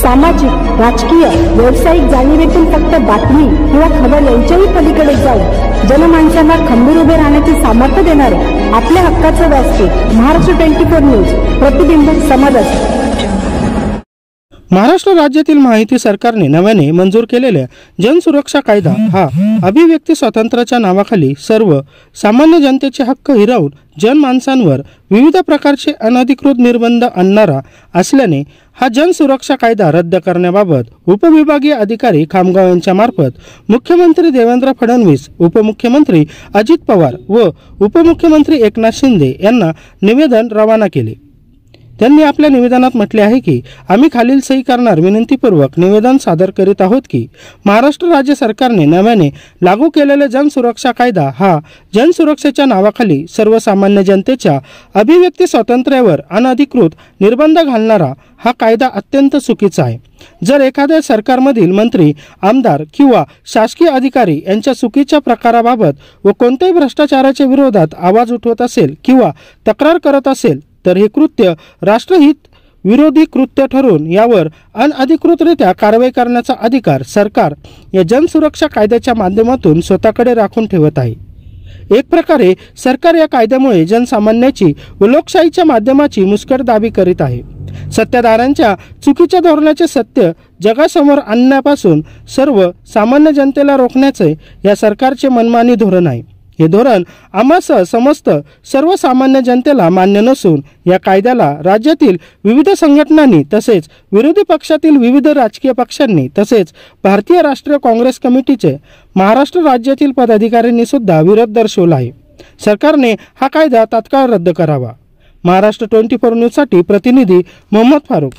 सामाजिक, राजकीय, व्यावसायिक जाणीवेतून फक्त बातमी किंवा खबर यांच्याही पलीकडे जाऊन जनमानसांना खंबीर उभे राहण्याचे सामर्थ्य देणारे आपल्या हक्काचे व्यासपीठ महाराष्ट्र 24 न्यूज, प्रतिबिंब समाजाचे। महाराष्ट्र राज्यातील माहिती सरकारने नव्याने मंजूर केलेल्या जनसुरक्षा कायदा हा अभिव्यक्ती स्वातंत्र्याच्या नावाखाली सर्व सामान्य जनतेचे हक्क हिरावून जनमानसांवर विविध प्रकारचे अनधिकृत निर्बंध आणणारा असल्याने हा जनसुरक्षा कायदा रद्द करण्याबाबत उपविभागीय अधिकारी खामगाव यांच्या मार्फत मुख्यमंत्री देवेंद्र फडणवीस, उपमुख्यमंत्री अजित पवार व उपमुख्यमंत्री एकनाथ शिंदे यांना निवेदन रवाना केले। त्यांनी आपल्या निवेदनात म्हटले आहे की आम्ही खालील सही करणार विनंतीपूर्वक निवेदन सादर करीत आहोत की महाराष्ट्र राज्य सरकारने नव्याने लागू केलेला जनसुरक्षा कायदा हा जनसुरक्षेच्या नावाखाली सर्वसामान्य जनतेच्या अभिव्यक्ती स्वातंत्र्यावर अनधिकृत निर्बंध घालणारा हा कायदा अत्यंत चुकीचा आहे। जर एखाद्या सरकारमधील मंत्री, आमदार किंवा शासकीय अधिकारी यांच्या चुकीच्या प्रकाराबाबत व कोणत्याही भ्रष्टाचाराच्या विरोधात आवाज उठवत असेल किंवा तक्रार करत असेल तर हे कृत्य राष्ट्रहित विरोधी कृत्य ठरून यावर अनधिकृतरित्या कारवाई करण्याचा अधिकार सरकार या जनसुरक्षा कायद्याच्या माध्यमातून स्वतःकडे राखून ठेवत आहे। एक प्रकारे सरकार या कायद्यामुळे जनसामान्याची व लोकशाहीच्या माध्यमाची मुस्कटदाबी करीत आहे। सत्ताधाऱ्यांच्या चुकीच्या धोरणाचे सत्य जगासमोर आणण्यापासून सर्व सामान्य जनतेला रोखण्याचे या सरकारचे मनमानी धोरण आहे। हे धोरण आम्हासह समस्त सर्वसामान्य जनतेला मान्य नसून या कायद्याला राज्यातील विविध संघटनांनी तसेच विरोधी पक्षातील विविध राजकीय पक्षांनी तसेच भारतीय राष्ट्रीय काँग्रेस कमिटीचे महाराष्ट्र राज्यातील पदाधिकाऱ्यांनी सुद्धा विरोध दर्शवला आहे। सरकारने हा कायदा तात्काळ रद्द करावा। महाराष्ट्र 24 न्यूज साठी प्रतिनिधी मोहम्मद फारूक।